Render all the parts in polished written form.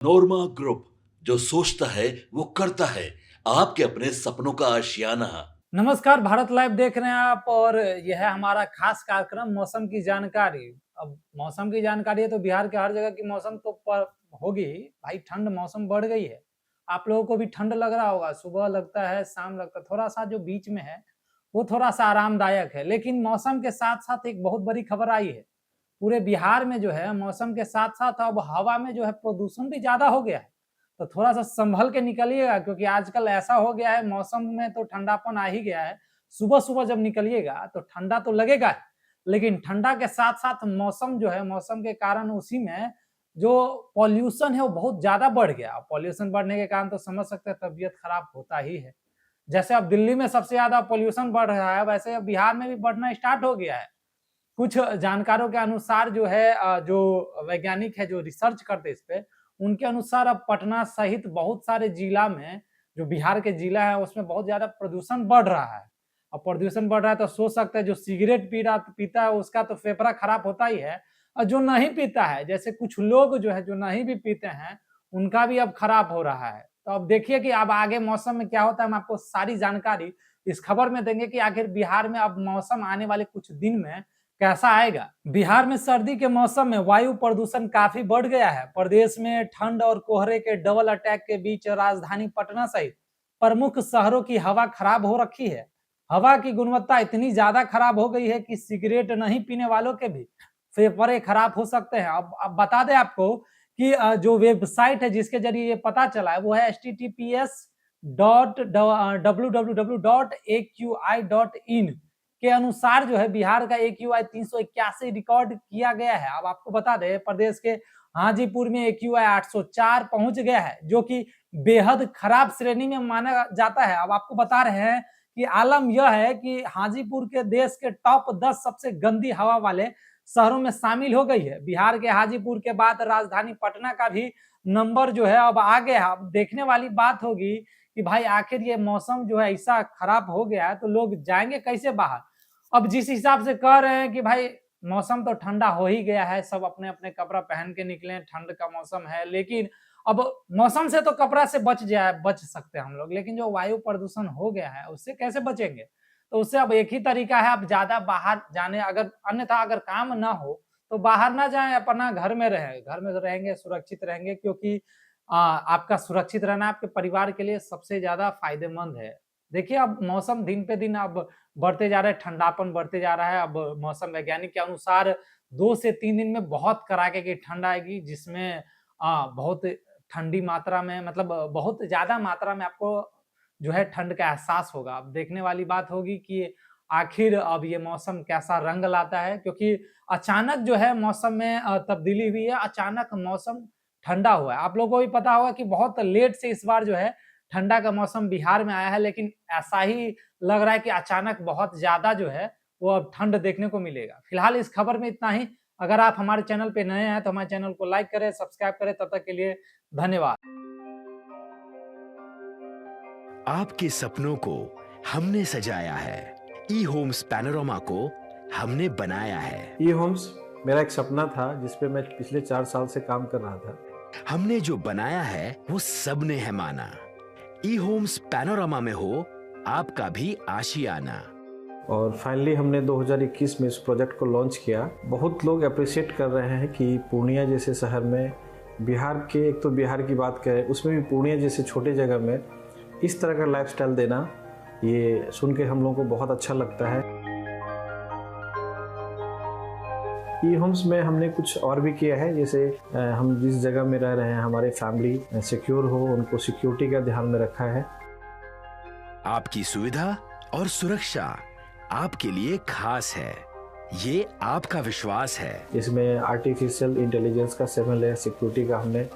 नोरमा group, जो सोचता है वो करता है। आपके अपने सपनों का आशियाना। नमस्कार, भारत लाइव देख रहे हैं आप और यह है हमारा खास कार्यक्रम मौसम की जानकारी। अब मौसम की जानकारी है तो बिहार के हर जगह की मौसम तो होगी ही। भाई ठंड मौसम बढ़ गई है। आप लोगों को भी ठंड लग रहा होगा, सुबह लगता है, शाम लगता है, थोड़ा सा जो बीच में है वो थोड़ा सा आरामदायक है। लेकिन मौसम के साथ साथ एक बहुत बड़ी खबर आई है। पूरे बिहार में जो है मौसम के साथ साथ अब हवा में जो है प्रदूषण भी ज्यादा हो गया है। तो थोड़ा सा संभल के निकलिएगा, क्योंकि आजकल ऐसा हो गया है, मौसम में तो ठंडापन आ ही गया है। सुबह सुबह जब निकलिएगा तो ठंडा तो लगेगा ही, लेकिन ठंडा के साथ साथ मौसम जो है, मौसम के कारण उसी में जो पॉल्यूशन है वो बहुत ज्यादा बढ़ गया। पॉल्यूशन बढ़ने के कारण तो समझ सकते हैं तबीयत खराब होता ही है। जैसे अब दिल्ली में सबसे ज्यादा पॉल्यूशन बढ़ रहा है, वैसे अब बिहार में भी बढ़ना स्टार्ट हो गया है। कुछ जानकारों के अनुसार जो है जो वैज्ञानिक है जो रिसर्च करते हैं इस पे, उनके अनुसार अब पटना सहित बहुत सारे जिला में, जो बिहार के जिला है उसमें बहुत ज्यादा प्रदूषण बढ़ रहा है। अब प्रदूषण बढ़ रहा है तो सोच सकते हैं जो सिगरेट पीता है उसका तो फेफड़ा खराब होता ही है, और जो नहीं पीता है, जैसे कुछ लोग जो है जो नहीं भी पीते हैं, उनका भी अब खराब हो रहा है। तो अब देखिए कि अब आगे मौसम में क्या होता है, हम आपको सारी जानकारी इस खबर में देंगे कि आखिर बिहार में अब मौसम आने वाले कुछ दिन में कैसा आएगा। बिहार में सर्दी के मौसम में वायु प्रदूषण काफी बढ़ गया है। प्रदेश में ठंड और कोहरे के डबल अटैक के बीच राजधानी पटना सहित प्रमुख शहरों की हवा खराब हो रखी है। हवा की गुणवत्ता इतनी ज्यादा खराब हो गई है कि सिगरेट नहीं पीने वालों के भी फेफड़े खराब हो सकते हैं। अब बता दें आपको कि जो वेबसाइट है जिसके जरिए ये पता चला है वो है https://www.aqi.in के अनुसार जो है बिहार का AQI 381 रिकॉर्ड किया गया है। अब आपको बता दें प्रदेश के हाजीपुर में AQI 804 पहुंच गया है, जो कि बेहद खराब श्रेणी में माना जाता है। अब आपको बता रहे हैं कि आलम यह है कि हाजीपुर के देश के टॉप 10 सबसे गंदी हवा वाले शहरों में शामिल हो गई है। बिहार के हाजीपुर के बाद राजधानी पटना का भी नंबर जो है अब आ गया। अब देखने वाली बात होगी कि भाई आखिर ये मौसम जो है ऐसा खराब हो गया है तो लोग जाएंगे कैसे बाहर। अब जिस हिसाब से कह रहे हैं कि भाई मौसम तो ठंडा हो ही गया है, सब अपने अपने कपड़ा पहन के निकले, ठंड का मौसम है, लेकिन अब मौसम से तो कपड़ा से बच सकते हैं हम लोग, लेकिन जो वायु प्रदूषण हो गया है उससे कैसे बचेंगे। तो उससे अब एक ही तरीका है, अब ज्यादा बाहर जाने, अगर अन्यथा अगर काम ना हो तो बाहर ना जाएं, अपना घर में रहें। घर में रहेंगे सुरक्षित रहेंगे, क्योंकि आपका सुरक्षित रहना आपके परिवार के लिए सबसे ज्यादा फायदेमंद है। देखिए अब मौसम दिन पे दिन अब बढ़ते जा रहा है, ठंडापन बढ़ते जा रहा है। अब मौसम वैज्ञानिक के अनुसार 2 से 3 दिन में बहुत कड़ाके की ठंड आएगी, जिसमें बहुत ठंडी मात्रा में, मतलब बहुत ज़्यादा मात्रा में आपको जो है ठंड का एहसास होगा। अब देखने वाली बात होगी कि आखिर अब ये मौसम कैसा रंग लाता है, क्योंकि अचानक जो है मौसम में तब्दीली हुई है, अचानक मौसम ठंडा हुआ है। आप लोगों को भी पता होगा कि बहुत लेट से इस बार जो है ठंडा का मौसम बिहार में आया है, लेकिन ऐसा ही लग रहा है कि अचानक बहुत ज़्यादा जो है वो अब ठंड देखने को मिलेगा। फिलहाल इस खबर में इतना ही। अगर आप हमारे चैनल पे नए हैं तो हमारे चैनल को लाइक करें, सब्सक्राइब करें। तब तक के लिए धन्यवाद। आपके सपनों को हमने सजाया है। ई होम्स पैनोरमा को हमने बनाया है। ई होम्स मेरा एक सपना था जिस पे मैं पिछले 4 साल से काम कर रहा था। हमने जो बनाया है वो सबने है माना। ई होम्स पैनोरमा में हो आपका भी आशियाना। और फाइनली हमने 2021 में इस प्रोजेक्ट को लॉन्च किया। बहुत लोग अप्रिशिएट कर रहे हैं कि पूर्णिया जैसे शहर में, बिहार के, एक तो बिहार की बात करें उसमें भी पूर्णिया जैसे छोटे जगह में इस तरह का लाइफस्टाइल देना, ये सुन के हम लोगों को बहुत अच्छा लगता है। ई होम्स में हमने कुछ और भी किया है, जैसे हम जिस जगह में रह रहे हैं हमारे फैमिली सिक्योर हो, उनको सिक्योरिटी का ध्यान में रखा है। आपकी सुविधा और सुरक्षा आपके लिए खास है, ये आपका विश्वास है। इसमें आर्टिफिशियल इंटेलिजेंस का 7 लेयर सिक्योरिटी का हमने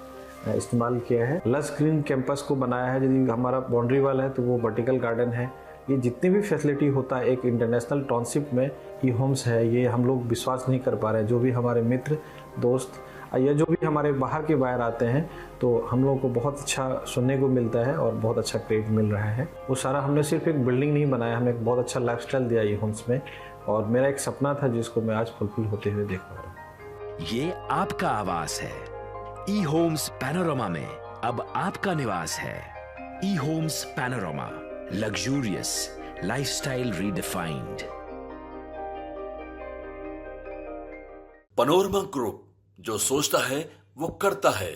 इस्तेमाल किया है। लस ग्रीन कैंपस को बनाया है। यदि हमारा बाउंड्री वाल है तो वो वर्टिकल गार्डन है। ये जितनी भी फैसिलिटी होता है एक इंटरनेशनल टाउनशिप में ई होम्स है, ये हम लोग विश्वास नहीं कर पा रहे हैं। जो भी हमारे मित्र दोस्त या जो भी हमारे बाहर के बाहर आते हैं तो हम लोगों को बहुत अच्छा सुनने को मिलता है और बहुत अच्छा क्रेडिट मिल रहा है। वो सारा हमने सिर्फ एक बिल्डिंग नहीं बनाया, हमने एक बहुत अच्छा लाइफस्टाइल दिया ई होम्स में, और मेरा एक सपना था जिसको मैं आज फुलफिल होते हुए देख पा रहा हूँ। ये आपका आवास है। ई होम्स पैनोरामा में अब आपका निवास है। E homes Panorama, luxurious lifestyle redefined. Panorama group, जो सोचता है वो करता है।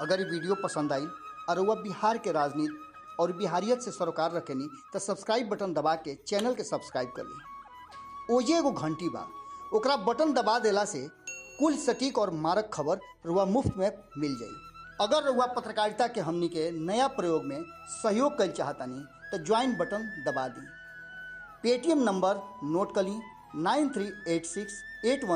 अगर ये वीडियो पसंद आई और वह बिहार के राजनीति और बिहारियत से सरोकार रखेनी तो सब्सक्राइब बटन दबा के चैनल के सब्सक्राइब कर ली। ओजे एगो घंटी बा, ओकरा बटन दबा देला से कुल सटीक और मारक खबर रुआ मुफ्त में मिल जाई। अगर रुआ पत्रकारिता के हमनी के नया प्रयोग में सहयोग कर चाहतानी तो ज्वाइन बटन दबा दी। पेटीएम नंबर नोट कर ली 938681